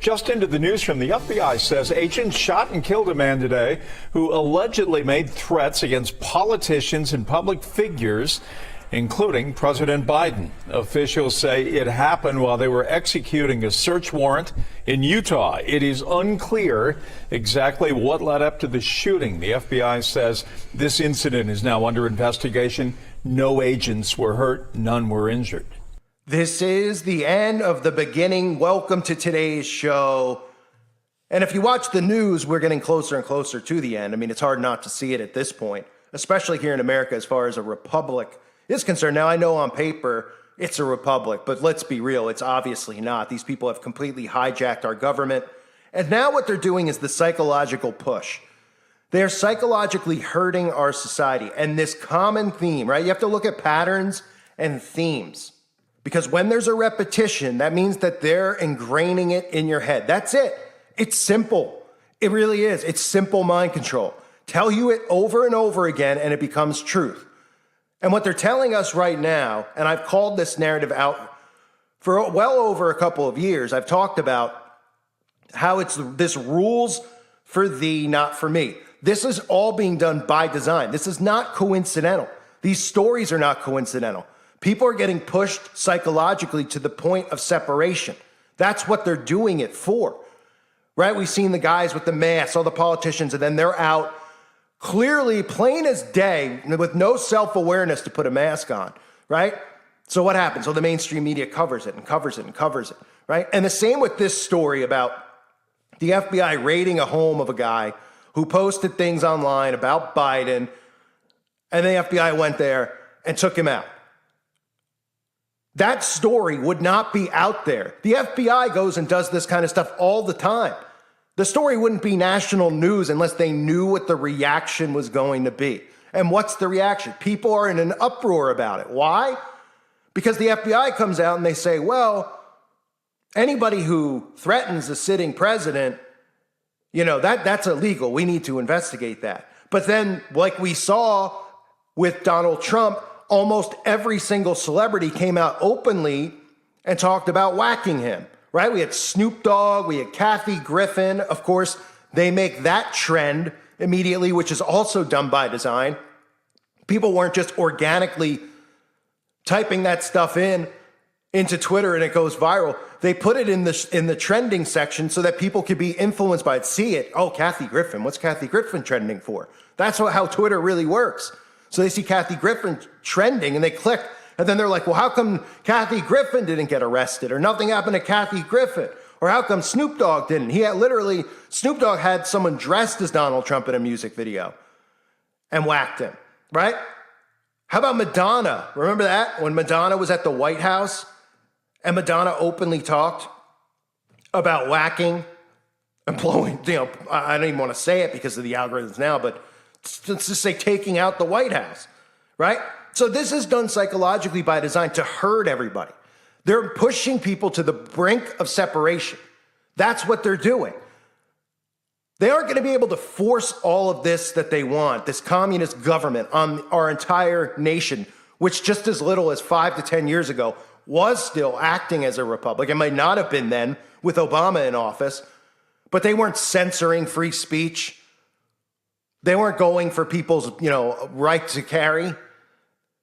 Just into the news from the FBI says agents shot and killed a man today who allegedly made threats against politicians and public figures, including President Biden. Officials say it happened while they were executing a search warrant in Utah. It is unclear exactly what led up to the shooting. The FBI says this incident is now under investigation. No agents were hurt, none were injured. This is the end of the beginning. Welcome to today's show. And if you watch the news, we're getting closer and closer to the end. I mean, it's hard not to see it at this point, especially here in America as far as a republic is concerned. Now, I know on paper it's a republic, but let's be real, it's obviously not. These people have completely hijacked our government. And now what they're doing is the psychological push. They're psychologically hurting our society. And this common theme, right? You have to look at patterns and themes. Because when there's a repetition, that means that they're ingraining it in your head. That's it. It's simple. It really is. It's simple mind control. Tell you it over and over again, and it becomes truth. And what they're telling us right now, and I've called this narrative out for well over a couple of years, I've talked about how it's this rules for thee, not for me. This is all being done by design. This is not coincidental. These stories are not coincidental. People are getting pushed psychologically to the point of separation. That's what they're doing it for, right? We've seen the guys with the masks, all the politicians, and then they're out clearly plain as day with no self-awareness to put a mask on, right? So what happens? So the mainstream media covers it and covers it and covers it, right? And the same with this story about the FBI raiding a home of a guy who posted things online about Biden, and the FBI went there and took him out. That story would not be out there. The FBI goes and does this kind of stuff all the time. The story wouldn't be national news unless they knew what the reaction was going to be. And what's the reaction? People are in an uproar about it. Why? Because the FBI comes out and they say, well, anybody who threatens a sitting president, that's illegal. We need to investigate that. But then, like we saw with Donald Trump, almost every single celebrity came out openly and talked about whacking him, right? We had Snoop Dogg, we had Kathy Griffin. Of course, they make that trend immediately, which is also done by design. People weren't just organically typing that stuff into Twitter and it goes viral. They put it in the trending section so that people could be influenced by it, see it. Oh, Kathy Griffin, what's Kathy Griffin trending for? That's how Twitter really works. So they see Kathy Griffin trending and they click, and then they're like, well, how come Kathy Griffin didn't get arrested, or nothing happened to Kathy Griffin? Or how come Snoop Dogg didn't? Snoop Dogg had someone dressed as Donald Trump in a music video and whacked him, right? How about Madonna? Remember that? When Madonna was at the White House and Madonna openly talked about whacking and blowing, I don't even want to say it because of the algorithms now, but let's just say taking out the White House, right? So this is done psychologically by design to hurt everybody. They're pushing people to the brink of separation. That's what they're doing. They aren't going to be able to force all of this that they want, this communist government, on our entire nation, which just as little as 5 to 10 years ago was still acting as a republic. It might not have been then with Obama in office, but they weren't censoring free speech. They weren't going for people's, right to carry.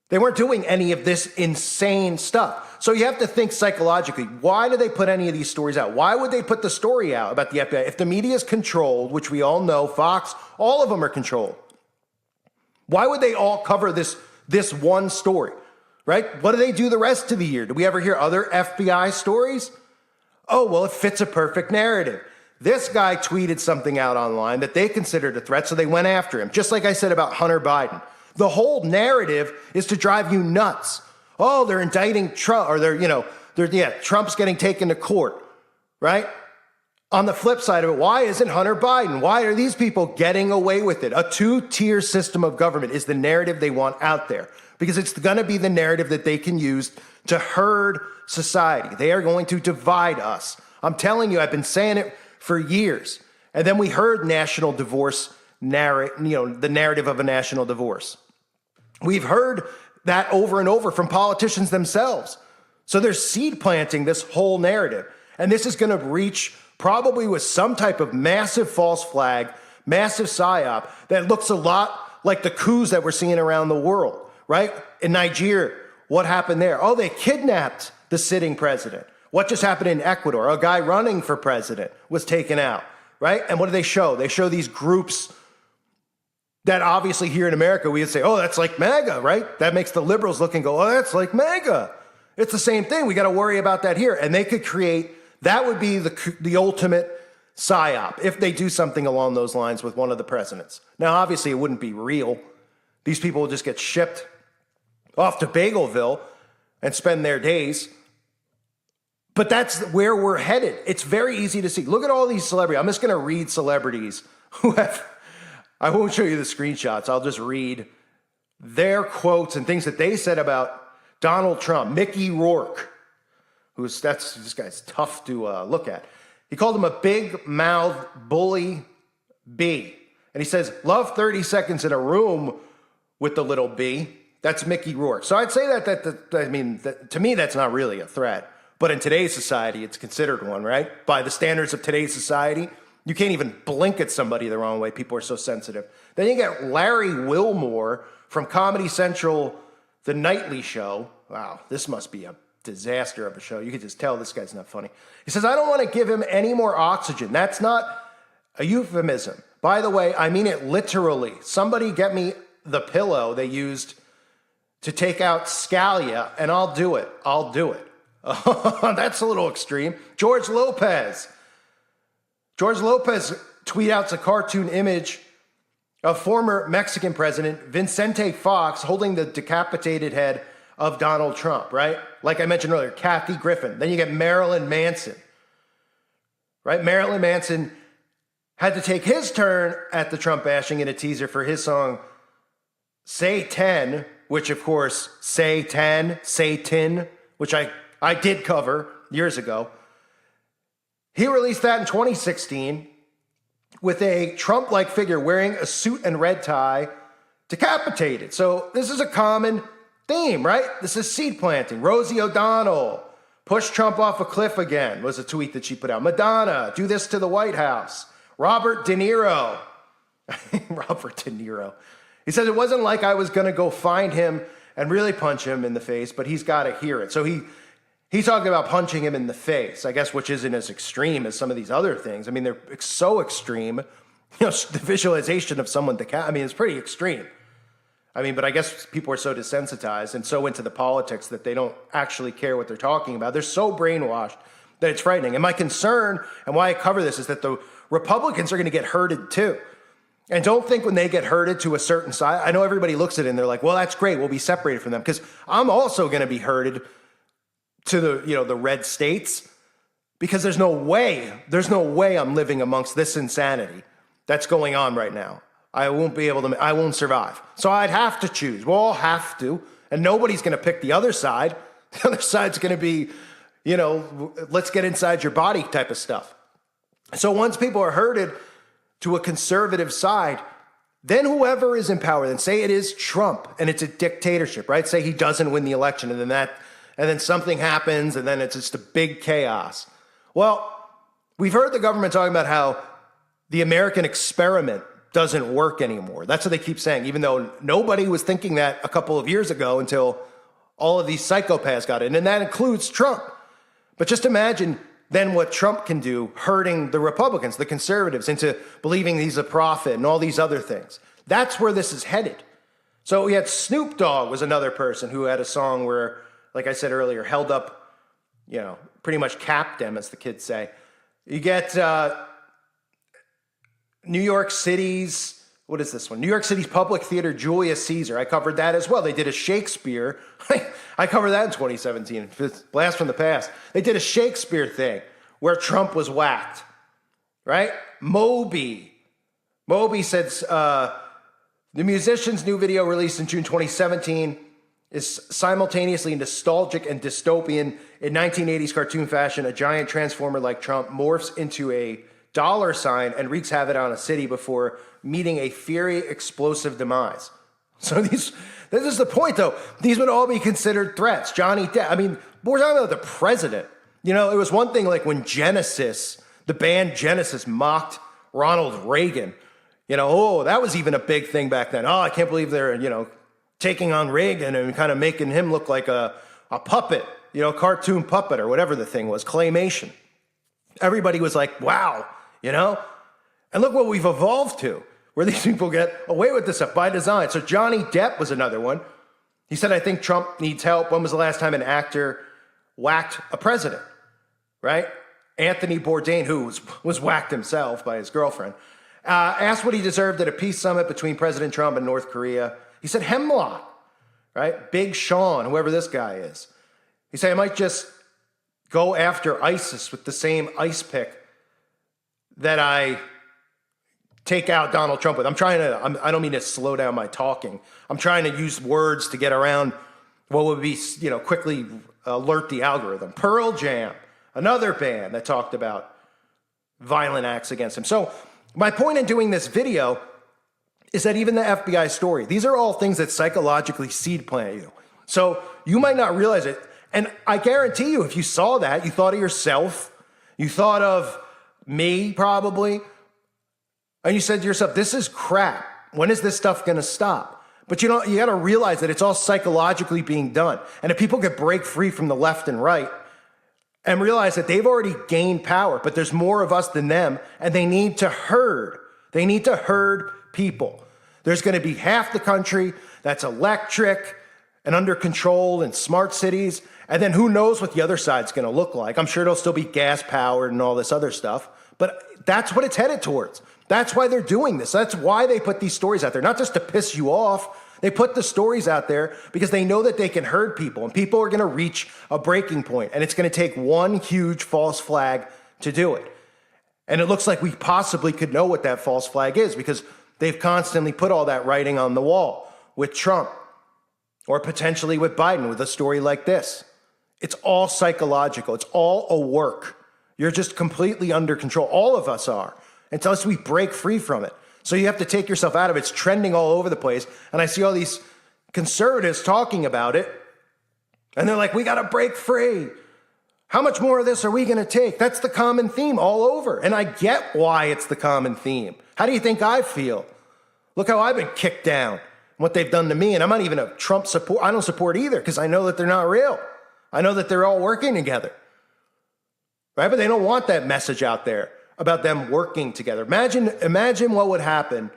They weren't doing any of this insane stuff. So you have to think psychologically. Why do they put any of these stories out? Why would they put the story out about the FBI? If the media is controlled, which we all know, Fox, all of them are controlled. Why would they all cover this one story, right? What do they do the rest of the year? Do we ever hear other FBI stories? Oh, well, it fits a perfect narrative. This guy tweeted something out online that they considered a threat, so they went after him. Just like I said about Hunter Biden. The whole narrative is to drive you nuts. Oh, they're indicting Trump, or Trump's getting taken to court, right? On the flip side of it, why isn't Hunter Biden? Why are these people getting away with it? A two-tier system of government is the narrative they want out there because it's going to be the narrative that they can use to herd society. They are going to divide us. I'm telling you, I've been saying it for years. And then we heard national divorce the narrative of a national divorce. We've heard that over and over from politicians themselves. So they're seed planting this whole narrative. And this is going to reach probably with some type of massive false flag, massive psyop that looks a lot like the coups that we're seeing around the world, right? In Nigeria, what happened there? Oh, they kidnapped the sitting president. What just happened in Ecuador? A guy running for president was taken out, right? And what do they show? They show these groups that obviously here in America, we would say, oh, that's like MAGA, right? That makes the liberals look and go, oh, that's like MAGA. It's the same thing. We got to worry about that here. And they could create, that would be the ultimate psyop if they do something along those lines with one of the presidents. Now, obviously, it wouldn't be real. These people will just get shipped off to Bagelville and spend their days. But that's where we're headed. It's very easy to see. Look at all these celebrities. I'm just going to read celebrities who have, I won't show you the screenshots. I'll just read their quotes and things that they said about Donald Trump. Mickey Rourke, this guy's tough to look at. He called him a big mouth bully bee. And he says, love 30 seconds in a room with the little bee. That's Mickey Rourke. So I'd say that to me, that's not really a threat. But in today's society, it's considered one, right? By the standards of today's society, you can't even blink at somebody the wrong way. People are so sensitive. Then you get Larry Wilmore from Comedy Central, The Nightly Show. Wow, this must be a disaster of a show. You can just tell this guy's not funny. He says, I don't want to give him any more oxygen. That's not a euphemism. By the way, I mean it literally. Somebody get me the pillow they used to take out Scalia, and I'll do it. I'll do it. That's a little extreme. George Lopez tweet out a cartoon image of former Mexican president Vicente Fox holding the decapitated head of Donald Trump, right? Like I mentioned earlier, Kathy Griffin. Then you get Marilyn Manson, right? Marilyn Manson had to take his turn at the Trump bashing in a teaser for his song Say 10, which of course, Satan, which I did cover years ago. He released that in 2016 with a Trump-like figure wearing a suit and red tie, decapitated. So this is a common theme, right? This is seed planting. Rosie O'Donnell, push Trump off a cliff again, was a tweet that she put out. Madonna, do this to the White House. Robert De Niro. Robert De Niro. He says, it wasn't like I was going to go find him and really punch him in the face, but he's got to hear it. So he talked about punching him in the face, I guess, which isn't as extreme as some of these other things. I mean, they're so extreme. You know, the visualization of someone it's pretty extreme. I mean, but I guess people are so desensitized and so into the politics that they don't actually care what they're talking about. They're so brainwashed that it's frightening. And my concern and why I cover this is that the Republicans are going to get herded too. And don't think when they get herded to a certain side, I know everybody looks at it and they're like, well, that's great. We'll be separated from them. Because I'm also going to be herded to the red states, because there's no way I'm living amongst this insanity that's going on right now. I won't survive. So I'd have to choose. We'll all have to, and nobody's going to pick the other side. The other side's going to be, let's get inside your body type of stuff. So once people are herded to a conservative side, then whoever is in power, then say it is Trump and it's a dictatorship, right? Say he doesn't win the election and then something happens and then it's just a big chaos. Well, we've heard the government talking about how the American experiment doesn't work anymore. That's what they keep saying, even though nobody was thinking that a couple of years ago until all of these psychopaths got in, and that includes Trump. But just imagine then what Trump can do, hurting the Republicans, the conservatives, into believing he's a prophet and all these other things. That's where this is headed. So we had Snoop Dogg was another person who had a song where, like I said earlier, held up, pretty much capped them, as the kids say. You get New York City's, what is this one? New York City's Public Theater, Julius Caesar. I covered that as well. They did a Shakespeare. I covered that in 2017. Blast from the past. They did a Shakespeare thing where Trump was whacked, right? Moby said the musician's new video released in June 2017 is simultaneously nostalgic and dystopian. In 1980s cartoon fashion, a giant transformer like Trump morphs into a dollar sign and wreaks havoc on a city before meeting a fiery, explosive demise. So this is the point, though. These would all be considered threats. Johnny Depp. I mean, we're talking about the president. It was one thing like when Genesis, The band Genesis mocked Ronald Reagan. Oh, that was even a big thing back then. Oh, I can't believe they're, taking on Reagan and kind of making him look like a puppet, cartoon puppet or whatever the thing was, claymation. Everybody was like, wow, And look what we've evolved to, where these people get away with this stuff by design. So Johnny Depp was another one. He said, I think Trump needs help. When was the last time an actor whacked a president, right? Anthony Bourdain, who was whacked himself by his girlfriend, asked what he deserved at a peace summit between President Trump and North Korea. He said, hemlock, right? Big Sean, whoever this guy is. He said, I might just go after ISIS with the same ice pick that I take out Donald Trump with. I don't mean to slow down my talking. I'm trying to use words to get around what would be, quickly alert the algorithm. Pearl Jam, another band that talked about violent acts against him. So my point in doing this video is that even the FBI story, these are all things that psychologically seed plant you. So you might not realize it. And I guarantee you, if you saw that, you thought of yourself, you thought of me probably, and you said to yourself, this is crap. When is this stuff going to stop? But you got to realize that it's all psychologically being done. And if people could break free from the left and right and realize that they've already gained power, but there's more of us than them, and they need to herd. They need to herd people. There's going to be half the country that's electric and under control and smart cities. And then who knows what the other side's going to look like. I'm sure it'll still be gas powered and all this other stuff. But that's what it's headed towards. That's why they're doing this. That's why they put these stories out there, not just to piss you off. They put the stories out there because they know that they can herd people, and people are going to reach a breaking point, and it's going to take one huge false flag to do it. And it looks like we possibly could know what that false flag is because they've constantly put all that writing on the wall with Trump or potentially with Biden with a story like this. It's all psychological. It's all a work. You're just completely under control. All of us are, unless we break free from it. So you have to take yourself out of it. It's trending all over the place. And I see all these conservatives talking about it. And they're like, we got to break free. How much more of this are we going to take? That's the common theme all over. And I get why it's the common theme. How do you think I feel? Look how I've been kicked down, what they've done to me. And I'm not even a Trump support. I don't support either because I know that they're not real. I know that they're all working together. Right? But they don't want that message out there about them working together. Imagine what would happen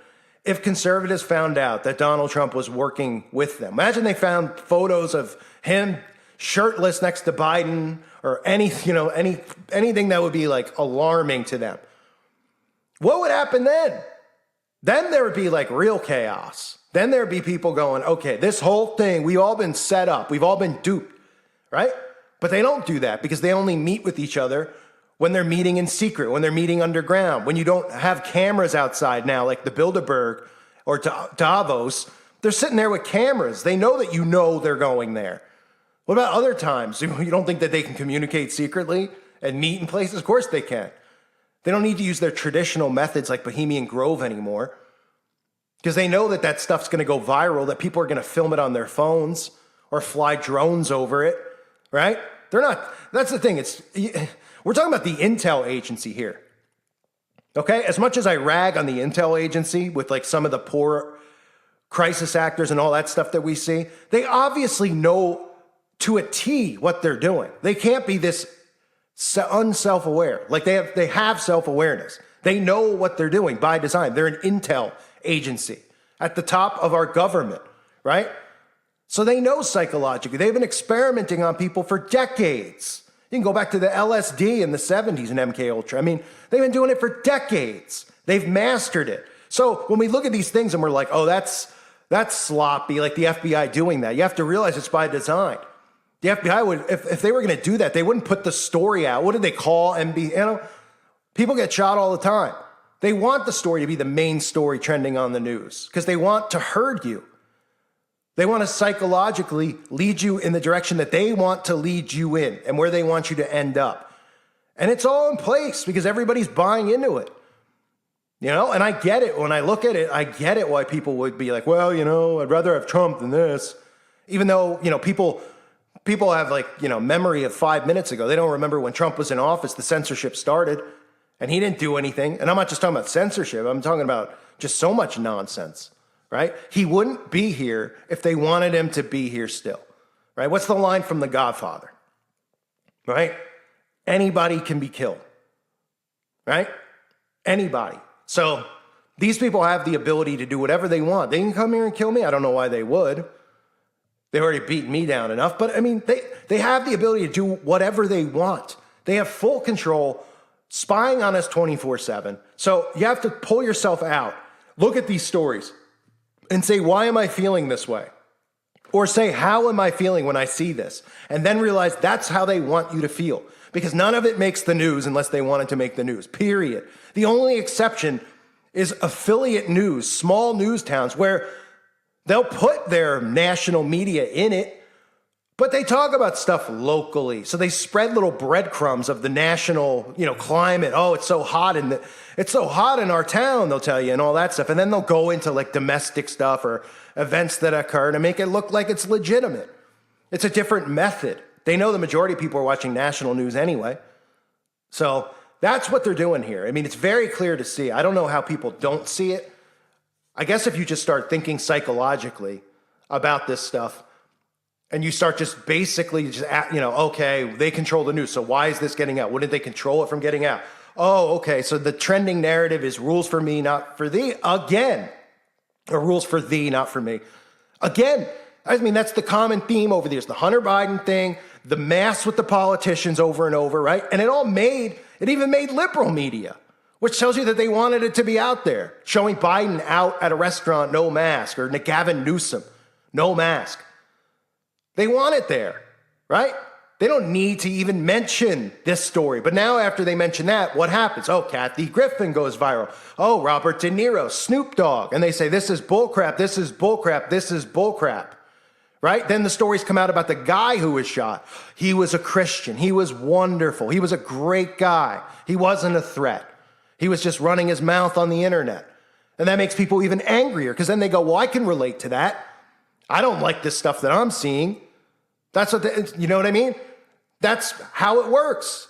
if conservatives found out that Donald Trump was working with them. Imagine they found photos of him shirtless next to Biden or anything that would be like alarming to them. What would happen then? Then there would be like real chaos. Then there'd be people going, okay, this whole thing, we've all been set up. We've all been duped, right? But they don't do that because they only meet with each other when they're meeting in secret, when they're meeting underground, when you don't have cameras outside now, like the Bilderberg or Davos. They're sitting there with cameras. They know that they're going there. What about other times? You don't think that they can communicate secretly and meet in places? Of course they can. They don't need to use their traditional methods like Bohemian Grove anymore because they know that stuff's going to go viral, that people are going to film it on their phones or fly drones over it, right? That's the thing. We're talking about the intel agency here. Okay? As much as I rag on the intel agency with like some of the poor crisis actors and all that stuff that we see, they obviously know to a T what they're doing. They can't be this unself-aware. Like they have self-awareness. They know what they're doing by design. They're an intel agency at the top of our government, right? So they know psychologically. They've been experimenting on people for decades. You can go back to the LSD in the 70s and MK Ultra. I mean, they've been doing it for decades. They've mastered it. So when we look at these things and we're like, oh, that's sloppy, like the FBI doing that, you have to realize it's by design. The FBI would, if they were going to do that, they wouldn't put the story out. What did they call MB? People get shot all the time. They want the story to be the main story trending on the news because they want to herd you. They want to psychologically lead you in the direction that they want to lead you in and where they want you to end up. And it's all in place because everybody's buying into it. And I get it. When I look at it, I get it why people would be like, well, I'd rather have Trump than this. Even though, people have memory of 5 minutes ago. They don't remember when Trump was in office, the censorship started. And he didn't do anything. And I'm not just talking about censorship. I'm talking about just so much nonsense, right? He wouldn't be here if they wanted him to be here still, right? What's the line from The Godfather, right? Anybody can be killed, right? Anybody. So these people have the ability to do whatever they want. They can come here and kill me. I don't know why they would. They already beat me down enough. But I mean, they have the ability to do whatever they want. They have full control, spying on us 24/7. So you have to pull yourself out, look at these stories, and say, why am I feeling this way? Or say, how am I feeling when I see this? And then realize that's how they want you to feel. Because none of it makes the news unless they want it to make the news, period. The only exception is affiliate news, small news towns where they'll put their national media in it, but they talk about stuff locally. So they spread little breadcrumbs of the national, climate. Oh, it's so hot in our town, they'll tell you, and all that stuff. And then they'll go into like domestic stuff or events that occur to make it look like it's legitimate. It's a different method. They know the majority of people are watching national news anyway. So that's what they're doing here. I mean, it's very clear to see. I don't know how people don't see it. I guess if you just start thinking psychologically about this stuff and you start just basically okay, they control the news. So why is this getting out? Wouldn't they control it from getting out? Oh, okay. So the trending narrative is rules for me, not for thee again, or rules for thee, not for me again. I mean, that's the common theme over the years. The Hunter Biden thing, the mess with the politicians over and over, right? And it even made liberal media, which tells you that they wanted it to be out there, showing Biden out at a restaurant, no mask, or Gavin Newsom, no mask. They want it there, right? They don't need to even mention this story. But now after they mention that, what happens? Oh, Kathy Griffin goes viral. Oh, Robert De Niro, Snoop Dogg. And they say, this is bullcrap, this is bullcrap, this is bullcrap. Right? Then the stories come out about the guy who was shot. He was a Christian. He was wonderful. He was a great guy. He wasn't a threat. He was just running his mouth on the internet. And that makes people even angrier because then they go, well, I can relate to that. I don't like this stuff that I'm seeing. That's what, you know what I mean? That's how it works.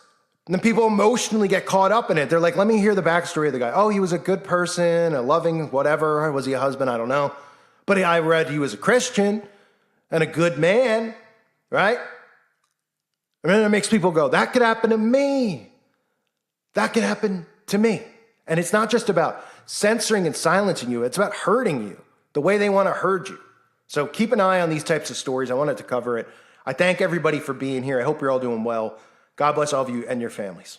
And then people emotionally get caught up in it. They're like, let me hear the backstory of the guy. Oh, he was a good person, a loving whatever. Was he a husband? I don't know. But I read he was a Christian and a good man, right? And then it makes people go, that could happen to me. That could happen to me. And it's not just about censoring and silencing you. It's about hurting you the way they want to hurt you. So keep an eye on these types of stories. I wanted to cover it. I thank everybody for being here. I hope you're all doing well. God bless all of you and your families.